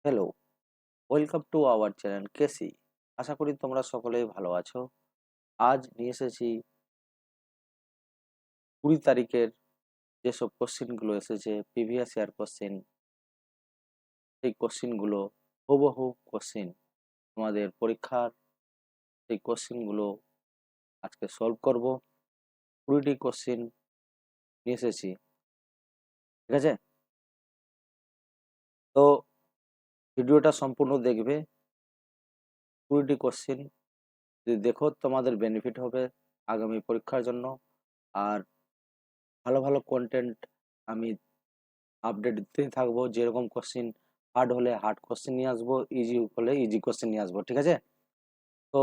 Hello, welcome to our channel KC. আশা করি তোমরা সকলেই ভালো আছো। আজ নিয়ে এসেছি 20 তারিখের যেসব কোশ্চিনগুলো এসেছে প্রিভিয়াস ইয়ার কোশ্চিন। সেই কোশ্চিনগুলো হুবহু কোশ্চিন তোমাদের পরীক্ষার সেই কোশ্চিনগুলো আজকে সলভ করব। 20টি কোশ্চিন নিয়ে এসেছি, ঠিক আছে? তো ভিডিওটা সম্পূর্ণ দেখবে। 20টি কোশ্চিন যদি দেখো তোমাদের বেনিফিট হবে আগামী পরীক্ষার জন্য। আর ভালো ভালো কন্টেন্ট আমি আপডেট দিতেই থাকবো। যেরকম কোশ্চিন হার্ড হলে হার্ড কোশ্চিন নিয়ে আসবো, ইজি হলে ইজি কোশ্চিন নিয়ে আসবো, ঠিক আছে? তো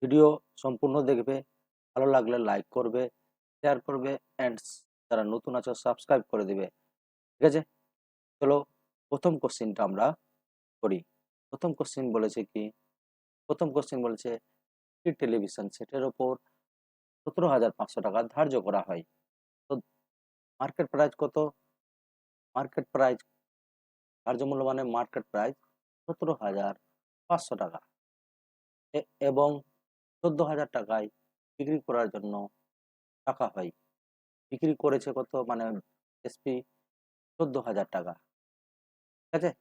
ভিডিও সম্পূর্ণ দেখবে, ভালো লাগলে লাইক করবে, শেয়ার করবে, অ্যান্ড যারা নতুন আছো সাবস্ক্রাইব করে দিবে, ঠিক আছে? চলো প্রথম কোশ্চিনটা আমরা করি। প্রথম কোশ্চিন বলেছে কি? প্রথম কোশ্চিন বলেছে একটি টেলিভিশন সেটের ওপর 17,500 টাকা ধার্য করা হয়। তো মার্কেট প্রাইস কত? মার্কেট প্রাইস ধার্য মূল্য মানে মার্কেট প্রাইস 17,500 টাকা এবং 14,000 টাকায় বিক্রি করার জন্য রাখা হয়। বিক্রি করেছে কত? মানে এসপি 14,000 টাকা, ঠিক আছে?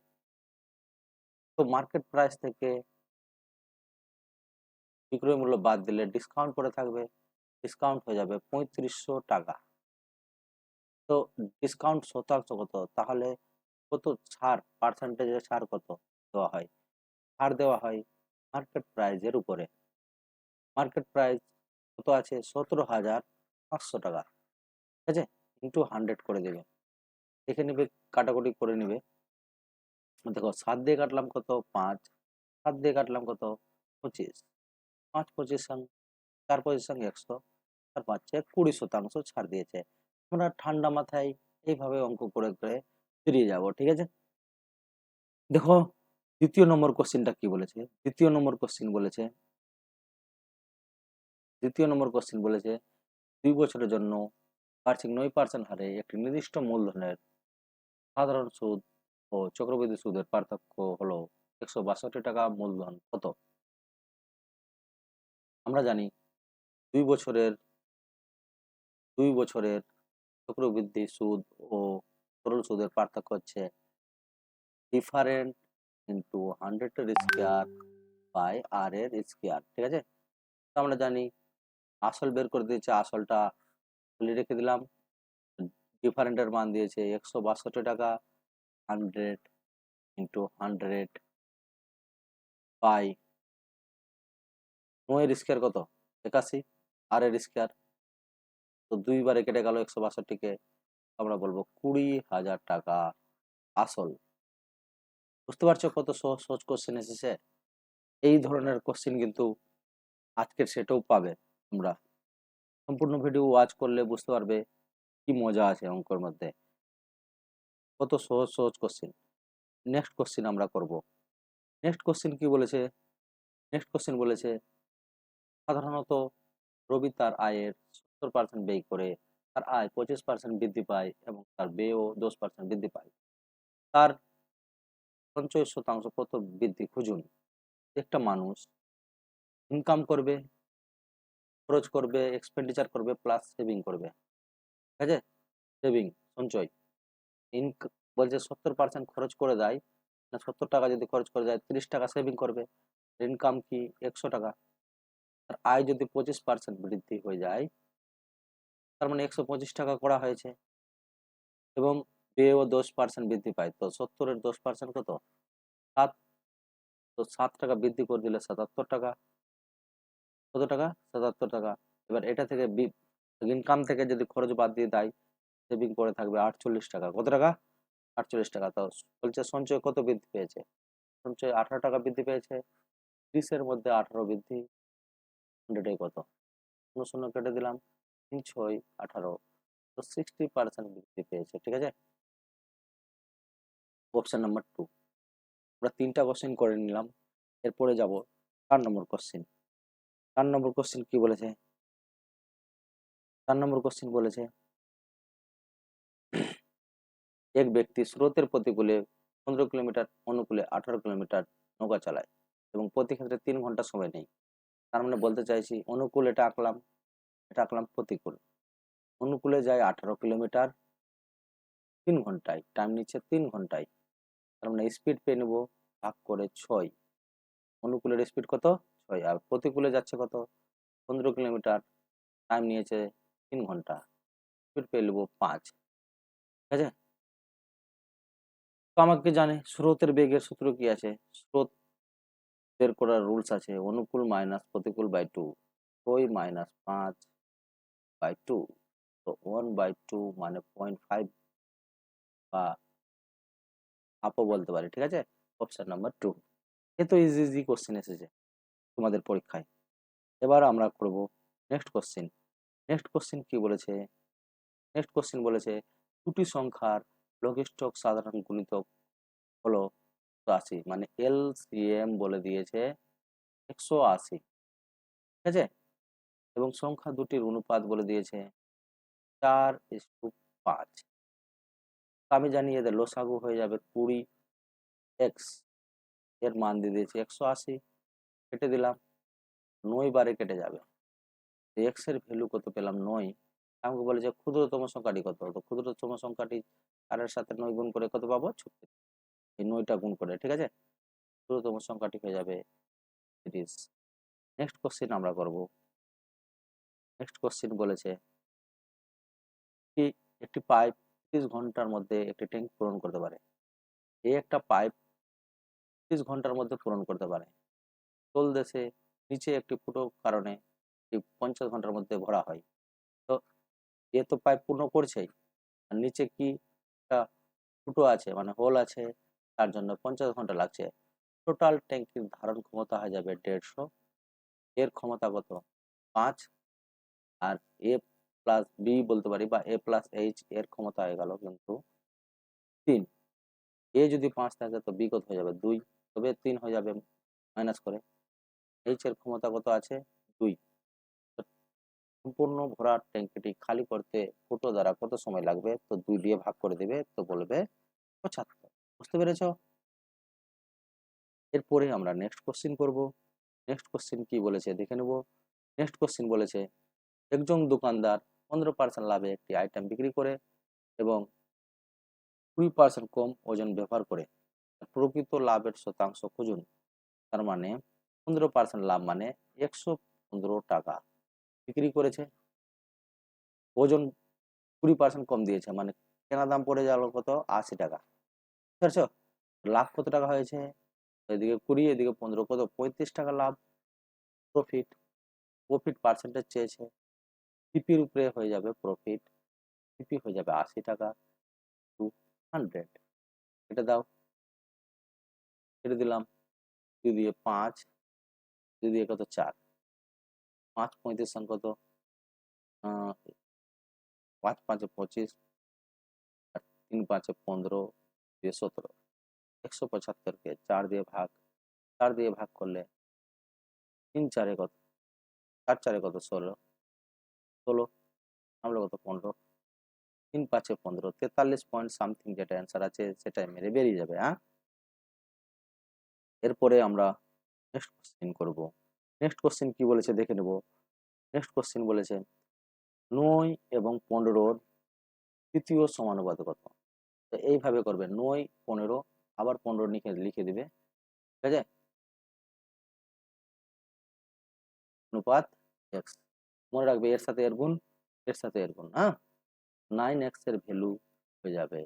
তো মার্কেট প্রাইস থেকে বিক্রয় মূল্য বাদ দিলে ডিসকাউন্ট পড়ে থাকবে, ডিসকাউন্ট হয়ে যাবে 3500 টাকা। তো ডিসকাউন্ট শতাংশ কত? তাহলে কত ছাড়, পার্সেন্টেজে ছাড় কত দেওয়া হয়? ছাড় দেওয়া হয় মার্কেট প্রাইজের উপরে। মার্কেট প্রাইস কত আছে? 17,500 টাকা, ঠিক আছে? ইন্টু 100 করে দেবে, দেখে নিবে, কাটাকুটি করে নিবে। দেখো 7 দিয়ে কাটলাম কত? 5। 7 দিয়ে কাটলাম কত? 25। 5 25 4 25 100, আর 5 20% ছাড় দিয়েছে। আমরা ঠান্ডা মাথায় এইভাবে অঙ্ক করে করে বেরিয়ে যাব, ঠিক আছে? দেখো দ্বিতীয় নম্বর কোশ্চিনটা কি বলেছে। দ্বিতীয় নম্বর কোশ্চিন বলেছে 2 বছরের জন্য বার্ষিক 9% হারে একটি নির্দিষ্ট মূলধনের সাধারণ সুদ ও চক্রবৃদ্ধি সুদের পার্থক্য হলো 162 টাকা। মূলধন কত? আমরা জানি 2 বছরের 2 বছরের চক্রবৃদ্ধি সুদ ও সরল সুদের পার্থক্য হচ্ছে ডিফারেন্ট ইন্টু 100 এর স্কয়ার বাই আর এর স্কয়ার, ঠিক আছে? তো আমরা জানি আসল বের করে দিয়েছে, আসলটা তুলে রেখে দিলাম। ডিফারেন্টের মান দিয়েছে 162 টাকা। 100 ইন্টু 100 বাই 9 এর স্কয়ার কত? 81। আর এর স্কয়ার তো 2 বারে কেটে গেল 162 কে, আমরা বলবো 20,000 টাকা আসল। বুঝতে পারছো কত সহজ সহজ কোশ্চেন এসেছে? এই ধরনের কোশ্চেন কিন্তু আজকের সেটাও পাবে তোমরা। সম্পূর্ণ ভিডিও ওয়াচ করলে বুঝতে পারবে কি মজা আছে অঙ্কের মধ্যে, কত সহজ সহজ কোশ্চেন। নেক্সট কোশ্চেন আমরা করব। নেক্সট কোশ্চেন কি বলেছে? নেক্সট কোশ্চেন বলেছে সাধারণত রবি তার আয়ের 70% ব্যয় করে তার আয় 25% বৃদ্ধি পায় এবং তার ব্যয়ও 10% বৃদ্ধি পায়। তার সঞ্চয়ের শতাংশ কত বৃদ্ধি খুঁজুন। একটা মানুষ ইনকাম করবে, খরচ করবে, এক্সপেন্ডিচার করবে, প্লাস সেভিং করবে, ঠিক আছে? সেভিং, সঞ্চয়। বলছে 70% খরচ করে দেয়, না 70 টাকা যদি খরচ করে যায় 30 টাকা সেভিং করবে। ইনকাম কি? 100 টাকা। আর আয় যদি 25% বৃদ্ধি হয়ে যায়, তার মানে 125 টাকা করা হয়েছে এবং ব্যয়ও 10% বৃদ্ধি পায়। তো 70 এর 10% কত? 7। তো 7 টাকা বৃদ্ধি করে দিলে 77 টাকা। কত টাকা? 77 টাকা। এবার এটা থেকে ইনকাম থেকে যদি খরচ বাদ দিয়ে দেয়, সেভিং পড়ে থাকবে 48 টাকা। কত টাকা? 48 টাকা। তো বলছে সঞ্চয় কত বৃদ্ধি পেয়েছে? সঞ্চয় 18 টাকা বৃদ্ধি পেয়েছে। 30 এর মধ্যে 18 বৃদ্ধি 100 কত? 0 0 কেটে দিলাম, 3 6 18। তো 60% বৃদ্ধি পেয়েছে, ঠিক আছে? Option number 2। আমরা 3টা কোশ্চেন করে নিলাম। এরপরে যাব 4 নম্বর কোশ্চেন। 4 নম্বর কোশ্চেন কি বলেছে? 4 নম্বর কোশ্চেন বলেছে এক ব্যক্তি স্রোতের প্রতিকূলে কিলোমিটার, অনুকূলে 18 কিলোমিটার নৌকা চালায় এবং প্রতি ক্ষেত্রে 3 ঘন্টা সময় নেই। তার মানে বলতে চাইছি অনুকূল এটা আঁকলাম, এটা আঁকলাম প্রতিকূল। অনুকূলে যায় 18 কিলোমিটার 3 ঘন্টায়, টাইম নিচ্ছে 3 ঘন্টায়। তার মানে স্পিড পেয়ে নেব ভাগ করে 6। অনুকূলের স্পিড কত? 6। আর প্রতিকূলে যাচ্ছে কত? 15 কিলোমিটার, টাইম নিয়েছে 3 ঘন্টা, স্পিড পেয়ে নেব 5। ঠিক আছে? তো আমাকে জানে স্রোতের বেগের সূত্র কি আছে? স্রোত বের করার রুলস আছে অনুকূল মাইনাস প্রতিকূল বাই 2, 6 মাইনাস 5 বাই 2। তো 1/2 মানে 0.5 বা হাফও বলতে পারি। ঠিক আছে? Option number 2। এ তো ইজি ইজি কোশ্চেন এসেছে তোমাদের পরীক্ষায়। এবার আমরা করব নেক্সট কোশ্চেন। নেক্সট কোশ্চেন কি বলেছে? নেক্সট কোশ্চেন বলেছে দুটি সংখ্যার লঘিষ্ঠক সাধারণ গুণিতক হলো 80, মানে এলসিএম বলে দিয়েছে 180। ঠিক আছে? এবং সংখ্যা দুটির অনুপাত বলে দিয়েছে 4:5। আমি জানি এদের লসাগু হয়ে যাবে 20x, এর মান দিয়ে দিয়েছি 180, কেটে দিলাম, 9 বারে কেটে যাবে। এক্স এর ভ্যালু কত পেলাম? 9। আমাকে বলে যে ক্ষুদ্রতম সংখ্যাটি কত? তো ক্ষুদ্রতম সংখ্যাটি 4 সাথে 9 গুণ করে কত পাবো? 36। এই 9টা গুণ করে। ঠিক আছে? ক্ষুদ্রতম সংখ্যাটি হয়ে যাবে 30। নেক্সট কোশ্চেন আমরা করব। নেক্সট কোশ্চেন বলেছে কি একটি পাইপ 30 ঘন্টার মধ্যে একটি ট্যাঙ্ক পূরণ করতে পারে। এই একটা পাইপ 30 ঘন্টার মধ্যে পূরণ করতে পারে। তলদেশে নিচে একটি ফুটো কারণে 50 ঘন্টার মধ্যে ভরা হয়। তো এ তো পাইপ পূর্ণ করছেই, আর নিচে কি একটা ফুটো আছে মানে হোল আছে, তার জন্য 50 ঘন্টা লাগছে। টোটাল ট্যাঙ্কির ধারণ ক্ষমতা হয়ে যাবে 150। এর ক্ষমতা কত? 5। আর এ প্লাস বি বলতে পারি বা এ প্লাস এইচ, এর ক্ষমতা হয়ে গেল কিন্তু 3। এ যদি 5 থাকে তো বি কত হয়ে যাবে? 2। তবে 3 হয়ে যাবে মাইনাস করে। এইচ এর ক্ষমতা কত আছে? 2। সম্পূর্ণ ভরা ট্যাঙ্কিটি খালি করতে ফুটো দ্বারা কত সময় লাগবে? তো 2 দিয়ে ভাগ করে দেবে, তো বলবে 75। বুঝতে পেরেছ? এরপরে আমরা নেক্সট কোশ্চেন করব। নেক্সট কোশ্চেন কি বলেছে দেখে নেব। নেক্সট কোশ্চেন বলেছে একজন দোকানদার 15% লাভে একটি আইটেম বিক্রি করে এবং 20% কম ওজন ব্যবহার করে প্রকৃত লাভের শতাংশ খুঁজুন। তার মানে 15% লাভ মানে 115 টাকা বিক্রি করেছে, ওজন 20% কম দিয়েছে, মানে কেনা দাম পড়ে গেল কত? 80 টাকা। বুঝতে পারছো? লাভ কত টাকা হয়েছে? এদিকে 20, এদিকে 15, কত? 35 টাকা লাভ। প্রফিট, প্রফিট পার্সেন্টেজ চেয়েছে, সিপির উপরে হয়ে যাবে প্রফিট, সিপি হয়ে যাবে 80 টাকা, 200। এটা দাও, কেটে দিলাম, 2 দিয়ে 5, 2 দিয়ে কত? 4, 5 35 কত? 5 5 25, আর 3 5 15, 2 17। 175 কে 4 দিয়ে ভাগ, 4 দিয়ে ভাগ করলে 3 4 কত? 4 4 কত? 16, 16 আমরা কত? 15, 3 5 15, 43 পয়েন্ট সামথিং যেটা অ্যান্সার আছে সেটাই মেরে বেরিয়ে যাবে। হ্যাঁ, এরপরে আমরা নেক্সট কোশ্চেন করব। নেক্সট কোশ্চেন কি বলেছে দেখে নেব। নেক্সট কোশ্চেন বলেছে 9 এবং 15-র তৃতীয় সমানুপাত কত? তো এইভাবে করবে, 9 15 আবার 15 লিখে দিবে। ঠিক আছে? অনুপাত এক্স, মনে রাখবে এর সাথে এর গুণ, এর সাথে এর গুণ। হ্যাঁ, 9x এর ভ্যালু হয়ে যাবে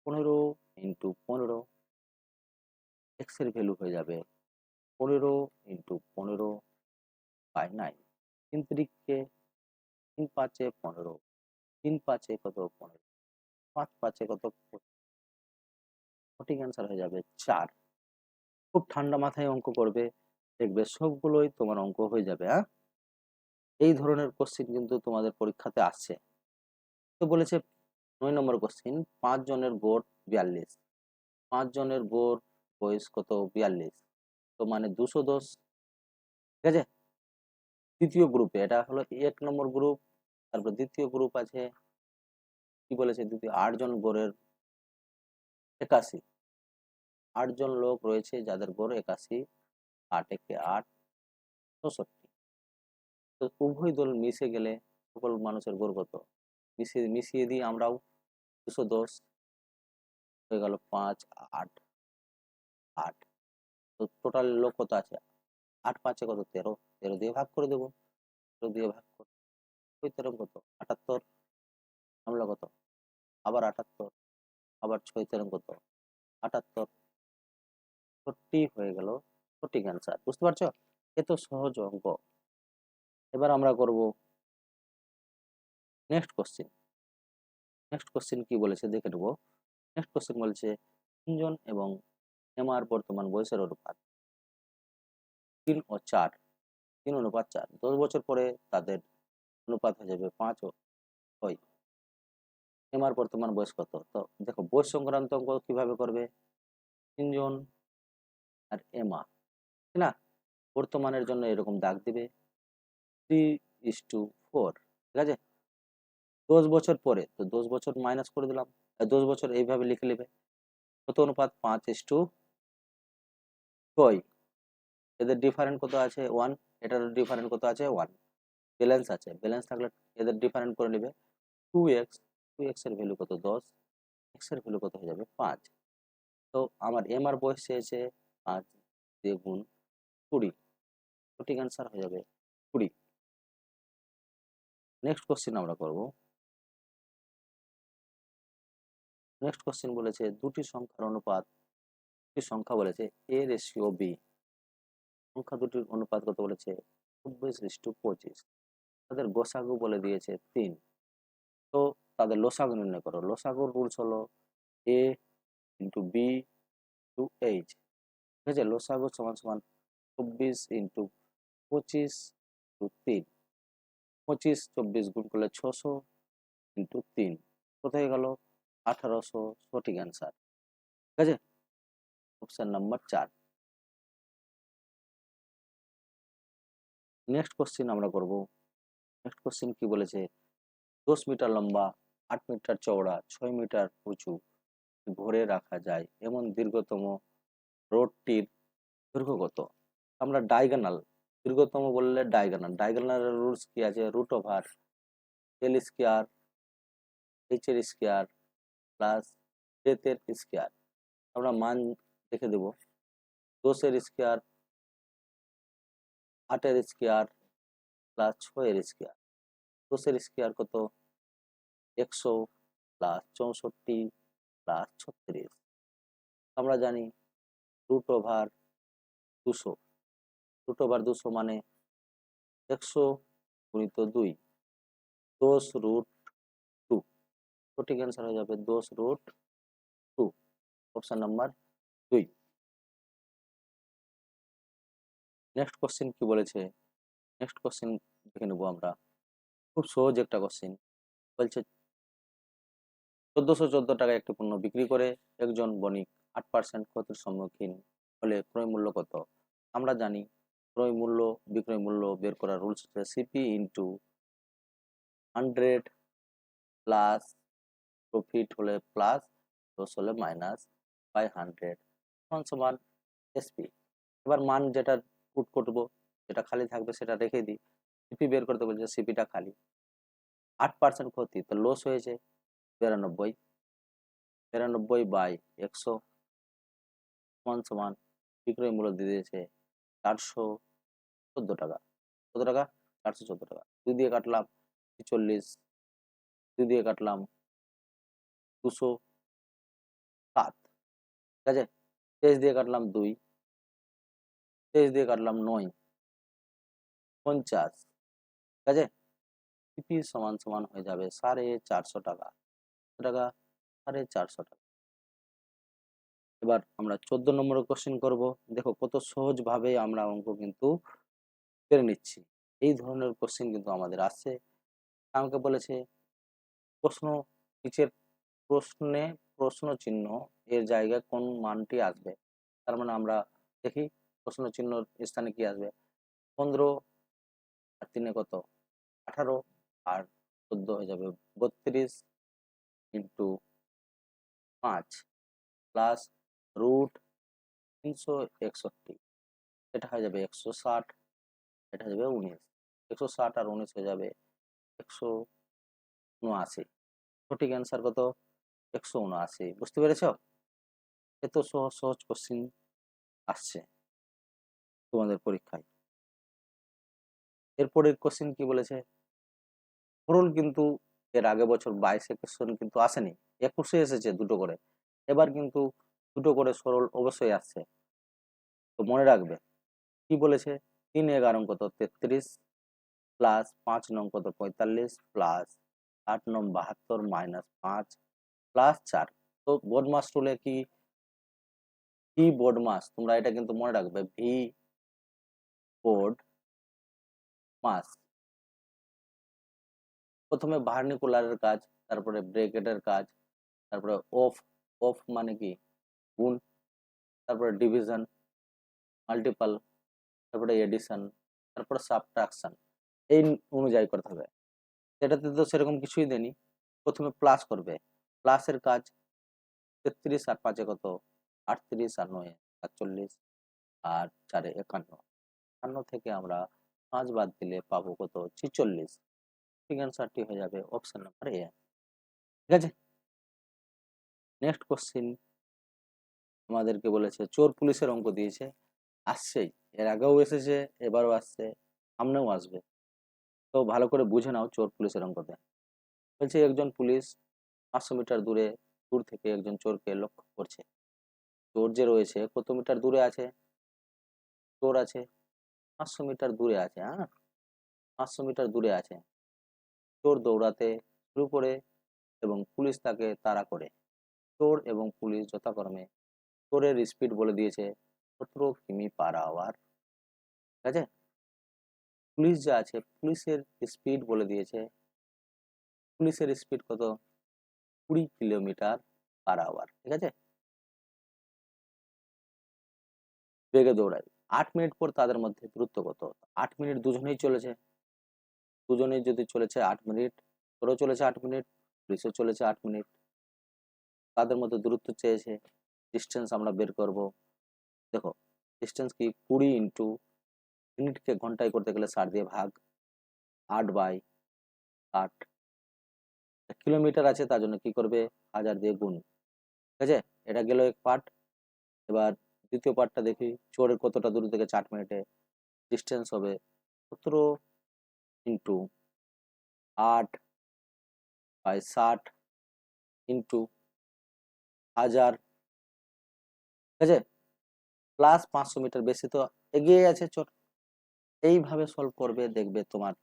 15 ইন্টু 15, এক্স এর ভ্যালু হয়ে যাবে 15 ইন্টু 15 বাই 9। 3 তিরিকে 3 5 15, 3 5 কত? 15, 5 5 কত? সঠিক অ্যান্সার হয়ে যাবে 4। খুব ঠান্ডা মাথায় অঙ্ক করবে, দেখবে সবগুলোই তোমার অঙ্ক হয়ে যাবে। হ্যাঁ, এই ধরনের কোশ্চেন কিন্তু তোমাদের পরীক্ষাতে আসছে। তো বলেছে 9 নম্বর কোশ্চেন, 5 জনের গড় 42, 5 জনের গড় বয়স কত? 42, তো মানে 210। ঠিক আছে? দ্বিতীয় গ্রুপে এটা হলো 1 নম্বর গ্রুপ, তারপর দ্বিতীয় গ্রুপ আছে কি বলেছে? দ্বিতীয় 8 জন গড়ের 81, 8 জন লোক রয়েছে যাদের গড় 81, 8 একে 8, 64। তো উভয় দল মিশে গেলে সকল মানুষের গড় কত? মিশিয়ে দিই আমরাও। 210 হয়ে গেল 5, 8, 8। তো টোটাল লোক কত আছে? 8 5 কত? 13, 13 দিয়ে ভাগ করে দেবো। 13 দিয়ে ভাগ করে 13 কত? 78। আমরা কত? আবার 78, আবার 6 কত? 78। সত্যি হয়ে গেল সঠিক অ্যান্সার। বুঝতে পারছো? এ তো সহজ অঙ্ক। এবার আমরা করব নেক্সট কোশ্চেন। নেক্সট কোশ্চেন কি বলেছে দেখে নেব। নেক্সট কোশ্চেন বলছে তিনজন এবং এমার বর্তমান বয়সের অনুপাত 3 ও 4, 3 অনুপাত 4। 10 বছর পরে তাদের অনুপাত হয়ে যাবে 5 ও 6। এমার বর্তমান বয়স কত? তো দেখো বয়স সংক্রান্ত অঙ্ক কিভাবে করবে? তিনজন আর এমা, ঠিক না? বর্তমানের জন্য এরকম দাগ দিবে 3:4, ঠিক আছে? 10 বছর পরে, তো 10 বছর মাইনাস করে দিলাম। 10 বছর এইভাবে লিখে নেবে। কত অনুপাত? 5:6। এদের ডিফারেন্ট কত আছে? 1। এটার ডিফারেন্ট কত আছে? 1। ব্যালেন্স আছে, ব্যালেন্স থাকলে এদের ডিফারেন্ট করে নেবে 2x। 2x এর ভ্যালু কত? 10। x এর ভ্যালু কত হয়ে যাবে? 5। তো আমার এম আর বয়স চেয়েছে 5 দিয়ে গুণ 20। সঠিক অ্যান্সার হয়ে যাবে 20। নেক্সট কোশ্চেন আমরা করব। নেক্সট কোশ্চেন বলেছে দুটি সংখ্যার অনুপাত, দুটি সংখ্যা বলেছে a/b। সংখ্যা দুটির অনুপাত কত বলেছে? 24:25। তাদের গোসাগু বলে দিয়েছে 3। তো তাদের লসাগু নির্ণয় করো। লসাগুর রুলস হলো a into b to H, ঠিক আছে? লসাগু সমান সমান 24 ইন্টু 25 টু 3। 25 24 গুণ করলে 600 ইন্টু 3 কোথায় গেল? 1800। সঠিক অ্যান্সার, ঠিক আছে? Option number 4। নেক্সট কোশ্চেন আমরা করব। নেক্সট কোশ্চেন কি বলেছে? 10 মিটার লম্বা, 8 মিটার চওড়া, 6 মিটার উঁচু ভরে রাখা যায় এমন দীর্ঘতম রোডটির দৈর্ঘ্য কত? আমরা ডায়াগোনাল, দীর্ঘতম বললে ডায়াগোনাল। ডায়াগোনালের রুলস কি আছে? রুট ওভার এল স্কোয়ার এইচ এর স্কোয়ার প্লাস ডেথ এর স্কোয়ার। আমরা মান দেখে দেব। 10 এর স্কোয়ার, 8 এর স্কোয়ার প্লাস 6 এর স্কোয়ার। 10 এর স্কোয়ার কত? 100 প্লাস 64 প্লাস 36। আমরা জানি রুট ওভার 200। রুট ওভার 200 মানে 100 গুণিত 2, 10 রুট 2। সঠিক অ্যান্সার হয়ে যাবে 10 root 2। Option number 2। Next question কি বলেছে? নেক্সট কোশ্চেন দেখে নেবো আমরা। খুব সহজ একটা কোশ্চেন। বলছে 1414 টাকায় একটি পণ্য বিক্রি করে একজন বণিক 8% ক্ষতির সম্মুখীন হলে ক্রয় মূল্য কত? আমরা জানি ক্রয় মূল্য বিক্রয় মূল্য বের করার রুলস হচ্ছে সিপি ইন্টু 100 প্লাস প্রফিট হলে প্লাস, লস হলে মাইনাস বাই 100 সমান সমান এসপি। এবার মান যেটা পুট করবো, যেটা খালি থাকবে সেটা রেখে দিই। সিপি বের করতে বলছে, সিপিটা খালি। 8% ক্ষতি, তো লস হয়েছে 92। 92 বাই 100 সমান সমান বিক্রয় মূল্য দিয়ে দিয়েছে 414 টাকা। কত টাকা? 414 টাকা। 2 দিয়ে কাটলাম 46, 2 দিয়ে কাটলাম 207, ঠিক আছে? 23 দিয়ে কাটলাম 2, 23 দিয়ে কাটলাম 9, 50, ঠিক আছে? সিপি সমান সমান হয়ে যাবে 450 টাকা। কত টাকা? 450 টাকা। এবার আমরা 14 নম্বরের কোশ্চেন করব। দেখো কত সহজ ভাবে আমরা অঙ্ক কিন্তু পেরে নিচ্ছি। এই ধরনের কোশ্চেন কিন্তু আমাদের আসছে। আমাকে বলেছে প্রশ্ন নিচের প্রশ্নে প্রশ্ন চিহ্ন এর জায়গায় কোন মানটি আসবে? তার মানে আমরা দেখি প্রশ্ন চিহ্ন স্থানে কি আসবে। 15 আর 3 কত? 18 আর 14 হয়ে যাবে 32 ইন্টু 5 প্লাস রুট 361, এটা হয়ে যাবে 160, এটা হয়ে যাবে 19, 160 আর 19 হয়ে যাবে 179। সঠিক অ্যান্সার কত? 179। বুঝতে পেরেছ? এত সহজ সহজ কোশ্চিন আসছে তোমাদের পরীক্ষায়। এরপরের কোশ্চিন কি বলেছে? সরল কিন্তু এর আগে বছর 22-এ কোশ্চেন কিন্তু আসেনি, 21-এ এসেছে দুটো করে, এবার কিন্তু দুটো করে সরল অবশ্যই আসছে। তো মনে রাখবে কি বলেছে, 3 কত 33 প্লাস 5 নং কত 45 প্লাস 8 নং 72 মাইনাস 5 প্লাস 4। তো বোর্ড মাস রুলে কি ভি বোর্ড মাস, তোমরা এটা কিন্তু মনে রাখবে, ভি বোর্ড মাস। প্রথমে ভার্নিকুলারের কাজ, তারপরে ব্রেকেটের কাজ, তারপরে অফ, অফ মানে কি গুণ, তারপরে ডিভিশন, মাল্টিপল, তারপরে এডিশন, তারপরে সাবট্রাকশন, এই অনুযায়ী করতে হবে। এটাতে তো সেরকম কিছুই দেনি, প্রথমে প্লাস করবে, প্লাসের কাজ 33 আর 5 কত 38 আর 9 48 আর 4 51, 51 থেকে আমরা 5 বাদ দিলে পাবো কত 46। ঠিক অ্যান্সারটি হয়ে যাবে অপশন নাম্বার এ। ঠিক আছে, নেক্সট কোশ্চিন আমাদেরকে বলেছে চোর পুলিশের অঙ্ক দিয়েছে, আসছেই, এর আগেও এসেছে, এবারও আসছে, সামনেও আসবে। তো ভালো করে বুঝে নাও চোর পুলিশের অঙ্কতে। বলছে একজন পুলিশ 500 মিটার দূর থেকে একজন চোরকে লক্ষ্য করছে। চোর যে রয়েছে কত মিটার দূরে আছে? চোর আছে 500 মিটার দূরে আছে, হ্যাঁ 500 মিটার দূরে আছে। চোর দৌড়াতে শুরু করে এবং পুলিশ তাকে তাড়া করে। চোর এবং পুলিশ যথাক্রমে চোরের স্পিড বলে দিয়েছে 17 কিমি পার আওয়ার। ঠিক আছে, পুলিশ যা আছে পুলিশের স্পিড বলে দিয়েছে, পুলিশের স্পিড কত 20 কিলোমিটার পার আওয়ার। ঠিক আছে, বেগে দৌড়ায়। 8 মিনিট পর তাদের মধ্যে দূরত্ব কত? 8 মিনিট দুজনেই চলেছে, দুজনেই যদি চলেছে 8 মিনিট, তোরও চলেছে 8 মিনিট, পুলিশও চলেছে 8 মিনিট, তাদের মধ্যে দূরত্ব চেয়েছে, ডিস্টেন্স আমরা বের করব। দেখো ডিস্টেন্স কি 20 ইন্টু মিনিটকে ঘন্টায় করতে গেলে 60 দিয়ে ভাগ, 8/8, কিলোমিটার আছে তার জন্য কি করবে 1000 দিয়ে গুণ। ঠিক আছে, এটা গেল এক পার্ট। এবার দ্বিতীয় পার্টটা দেখি, চোরের কতটা দূর থেকে 8 মিনিটে ডিস্টেন্স হবে 17 ইন্টু 8/60 ইন্টু 1000। ঠিক আছে, প্লাস 500 মিটার, বেশি তো এগিয়ে আছে চোর। এইভাবে সলভ করবে, দেখবে তোমার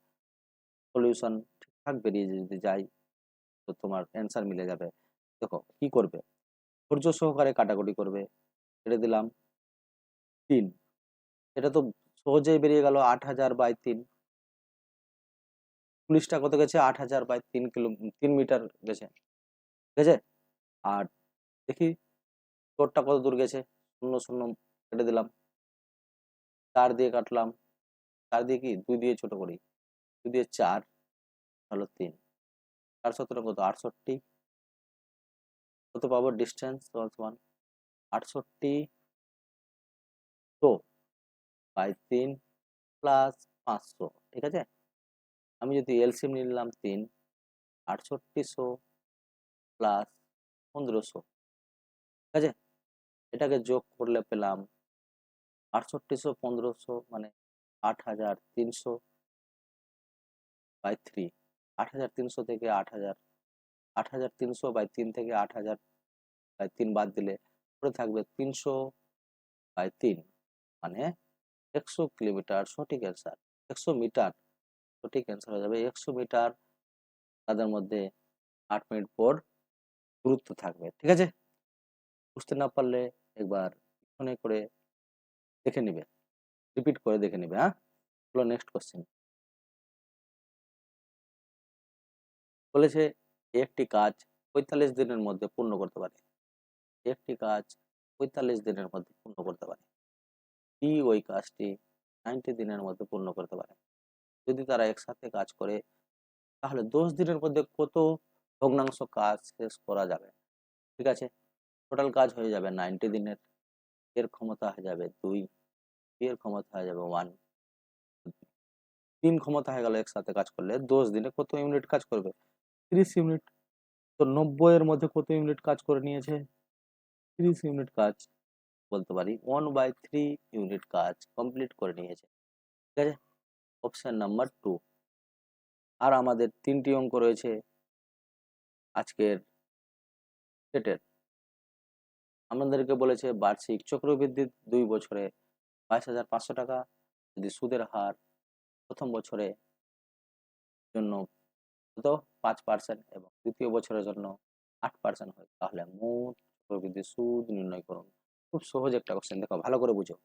সলিউশন ঠিকঠাক বেরিয়ে যদি যায় তো তোমার অ্যান্সার মিলে যাবে। দেখো কি করবে, ধৈর্য সহকারে কাটাকুটি করবে। ছেড়ে দিলাম 3, এটা তো সহজেই বেরিয়ে গেল 8000/3। পুলিশটা কত গেছে 8000/3 3 মিটার গেছে। ঠিক আছে, আর দেখি চোরটা কত দূর গেছে, 0 0 কেটে দিলাম, 4 দিয়ে কাটলাম, 4 দিয়ে কি 2 দিয়ে ছোট করি, 2 দিয়ে 4 হলো 3, 4 17 কত 68, কত পাবো ডিস্টেন্স সমান 68/3 প্লাস 500। ঠিক আছে, আমি যদি এলসিএম নিলাম 3, 6800 প্লাস 1500। ঠিক আছে, এটাকে যোগ করলে পেলাম 6800 1500 মানে 8300/3। 8300 থেকে 8000, 8300/3 থেকে 8000/3 বাদ দিলে পড়ে থাকবে 300/3, মানে 100 কিলোমিটার। সঠিক অ্যান্সার 100 মিটার, সঠিক অ্যান্সার হয়ে যাবে 100 মিটার। তাদের মধ্যে 8 মিনিট পর দূরত্ব থাকবে। ঠিক আছে, বুঝতে না পারলে একবার মনে করে দেখে নিবে, রিপিট করে দেখে নিবে। হ্যাঁ, চলো নেক্সট কোশ্চেন। বলেছে একটি কাজ 45 দিনের মধ্যে পূর্ণ করতে পারে, একটি কাজ 45 দিনের মধ্যে পূর্ণ করতে পারে, কি ওই কাজটি 90 দিনের মধ্যে পূর্ণ করতে পারে? যদি তারা একসাথে কাজ করে তাহলে 10 দিনের মধ্যে কত ভগ্নাংশ কাজ শেষ করা যাবে? ঠিক আছে, টোটাল কাজ হয়ে যাবে 90 দিনের, এর ক্ষমতা হয়ে যাবে 2, এর ক্ষমতা হয়ে যাবে 1, 3 ক্ষমতা হয়ে গেল একসাথে কাজ করলে 10 দিনে কত ইউনিট কাজ করবে? 30 ইউনিট। তো 90 এর মধ্যে কত ইউনিট কাজ করে নিয়েছে? 30 ইউনিট কাজ, বলতে পারি 1/3 ইউনিট কাজ কমপ্লিট করে নিয়েছে। ঠিক আছে, অপশন নাম্বার 2। আর আমাদের 3টি অঙ্ক রয়েছে আজকের সেটের। আমাদেরকে বলেছে বার্ষিক চক্রবৃদ্ধি 2 বছরে 22,500 টাকা, যদি সুদের হার প্রথম বছরে জন্য কত 5% এবং দ্বিতীয় বছরের জন্য 8% হয়, তাহলে মোট চক্রবৃদ্ধি সুদ নির্ণয় করুন। খুব সহজ একটা কোশ্চেন, দেখো ভালো করে বুঝো।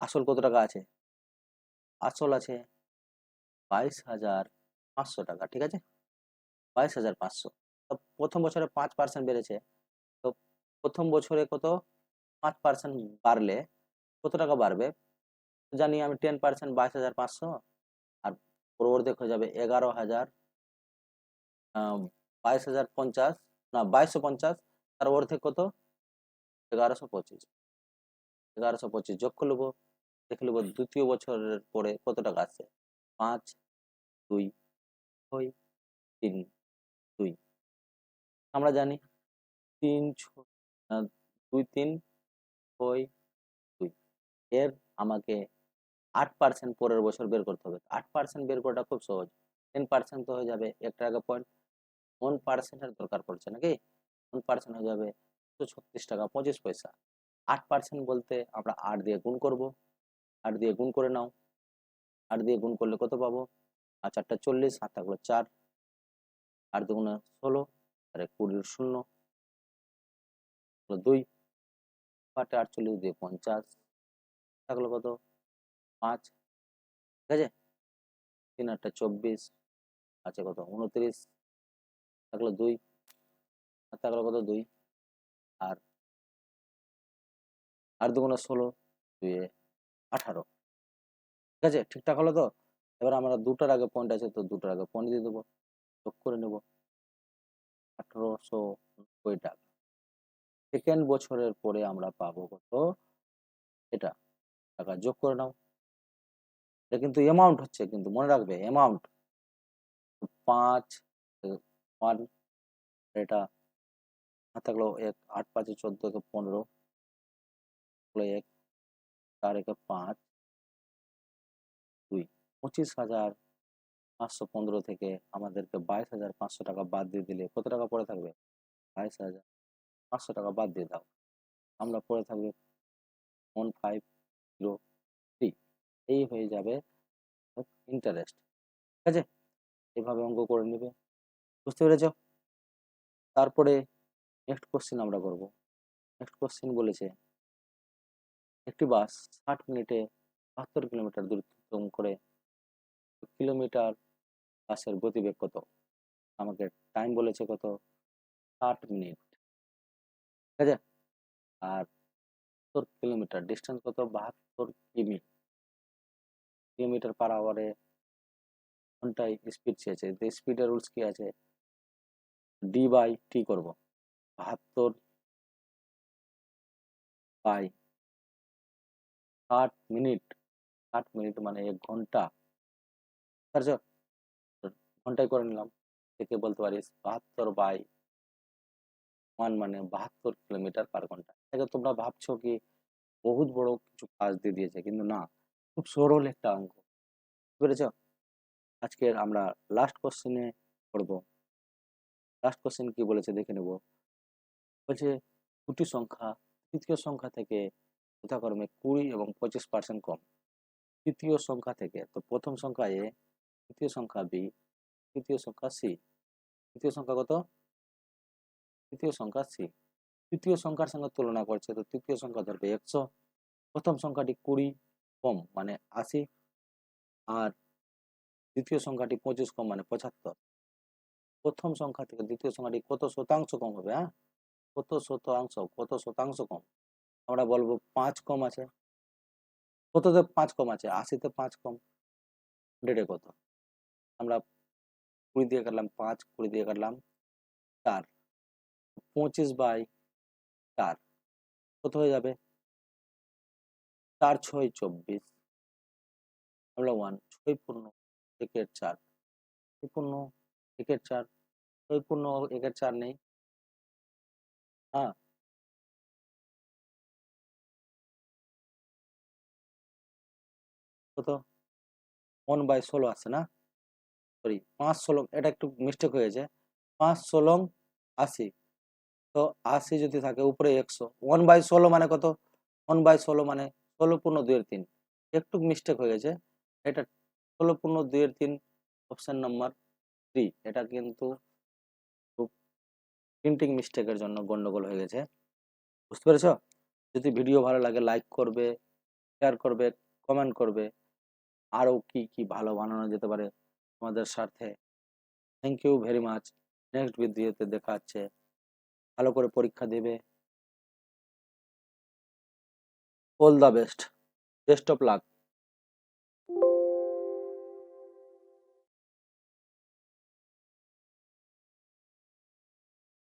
আসল কত টাকা আছে? আসল আছে 22,500 টাকা। ঠিক আছে, 22,500। তো প্রথম বছরে 5% বেড়েছে, তো প্রথম বছরে কত 5% বাড়লে কত টাকা বাড়বে? জানি আমি 10% 22,500, আর পরবর্তী হয়ে যাবে 11,000, 22,050, না 2250, তার অর্ধেক কত 1125। 1125 যোগ করে নেবো, দেখে নেবো দ্বিতীয় বছরের পরে কত টাকা আসছে। 5, 2, 3, 2। আমরা জানি 3, 2, 3, 2। এর আমাকে 8% পরের বছর বের করতে হবে। 8% বের করাটা খুব সহজ। 10% তো হয়ে যাবে, একটা আগে পয়েন্ট 1% এর দরকার পড়ছে নাকি? 1% হয়ে যাবে 236 টাকা 25 পয়সা। 8% বলতে আমরা 8 দিয়ে গুণ করব। 8 দিয়ে গুণ করে নাও। 8 দিয়ে গুণ করলে কত পাবো? 4 40, 7 থাকলো 4, 8 দুগুণে 16, আর 20 শূন্য 2, 8 48 দিয়ে 50, থাকলো কত 5। ঠিক আছে, 3 8 24, আছে কত 29, থাকলো 2, আর থাকলো কত 2, আর 8 দুগুণে 16, 2 18। ঠিক আছে, ঠিকঠাক হলো তো? এবার আমরা দুটার আগে পয়েন্ট আছে, তো দুটার আগে পয়েন্ট দিয়ে দেবো, যোগ করে নেব 1890 টাকা। সেকেন্ড বছরের পরে আমরা পাবো কত? এটা টাকা যোগ করে নাও। এটা কিন্তু অ্যামাউন্ট হচ্ছে, কিন্তু মনে রাখবে অ্যামাউন্ট। 5, 1, এটা থাকলো 1, 8 5 14, 15, 1, 4 5, 2, 25,515 থেকে আমাদেরকে 22,500 টাকা বাদ দিয়ে দিলে কত টাকা পড়ে থাকবে? 22,500 টাকা বাদ দিয়ে দাও, আমরা পড়ে থাকবে 1503। এই হয়ে যাবে ইন্টারেস্ট। ঠিক আছে, এভাবে অঙ্ক করে নেবে। বুঝতে পেরেছ? তারপরে নেক্সট কোশ্চেন আমরা করব। নেক্সট কোশ্চেন বলেছে একটি বাস 60 মিনিটে 72 কিলোমিটার দূরত্ব অতিক্রম করে, কিলোমিটার বাসের গতিবেগ কত? আমাকে টাইম বলেছে কত? 60 মিনিট। ঠিক আছে, আর 70 কিলোমিটার ডিস্টেন্স কত? 72 কিমি। কিলোমিটার পার আওয়ারে ঘন্টায় স্পিড চেয়েছে, তো স্পিডের রুলস কি আছে? ডি বাই টি করবো। 72 বাই 60 মিনিট। 60 মিনিট মানে 1 ঘন্টা। বুঝতে, ঘন্টায় করে নিলাম, থেকে বলতে পারিস 72/1 মানে 72 কিলোমিটার পার ঘন্টা। এটা তোমরা ভাবছো কি বহুত বড় কিছু কাজ দিয়ে দিয়েছে, কিন্তু না, খুব সরল একটা অঙ্ক। বুঝেছ? আজকের আমরা লাস্ট কোশ্চেনে পড়বো। লাস্ট কোশ্চেন কি বলেছে দেখে নেব। বলছে দুটি সংখ্যা তৃতীয় সংখ্যা থেকে যথাক্রমে 20 এবং 25% কম। তৃতীয় সংখ্যা থেকে, তো প্রথম সংখ্যা এ, তৃতীয় সংখ্যা বি, তৃতীয় সংখ্যা সি। তৃতীয় সংখ্যা কত? তৃতীয় সংখ্যা সি। তৃতীয় সংখ্যার সঙ্গে তুলনা করছে, তো তৃতীয় সংখ্যা ধরবে 100, প্রথম সংখ্যাটি 20 কম মানে 80, আর দ্বিতীয় সংখ্যাটি 25 কম মানে 75। প্রথম সংখ্যা থেকে দ্বিতীয় সংখ্যাটি কত শতাংশ কম হবে? হ্যাঁ, কত শতাংশ, কত শতাংশ কম? আমরা বলবো 5 কম আছে। কততে 5 কম আছে? 80-তে 5 কম। 100-এ কত? আমরা 20 দিয়ে কাটলাম 5, 20 দিয়ে কাটলাম 4, 25/4 কত হয়ে যাবে? 4 6 24 আমরা 1 6 পূর্ণ 1 4 পূর্ণ 1 4 6 পূর্ণ 1 4 নেই। হ্যাঁ, কত 1/16 আছে না, সরি 5 16, এটা একটু মিস্টেক হয়েছে। 5 16 80, তো 80 যদি থাকে উপরে 100, 1/16 মানে কত, 1/16 মানে 16 পূর্ণ 2/3, একটু মিস্টেক হয়ে গেছে। এটা 16 পূর্ণ 2/3 অপশন নাম্বার 3, এটা কিন্তু প্রিন্টিং মিস্টেকের জন্য গন্ডগোল হয়ে গেছে। বুঝতে পেরেছ? যদি ভিডিও ভালো লাগে লাইক করবে, শেয়ার করবে, কমেন্ট করবে। আরও কি কি ভালো বানানো যেতে পারে তোমাদের স্বার্থে। Thank you very much. Next ভিডিওতে দেখা হচ্ছে। ভালো করে পরীক্ষা দেবে। All the best, best of lakh.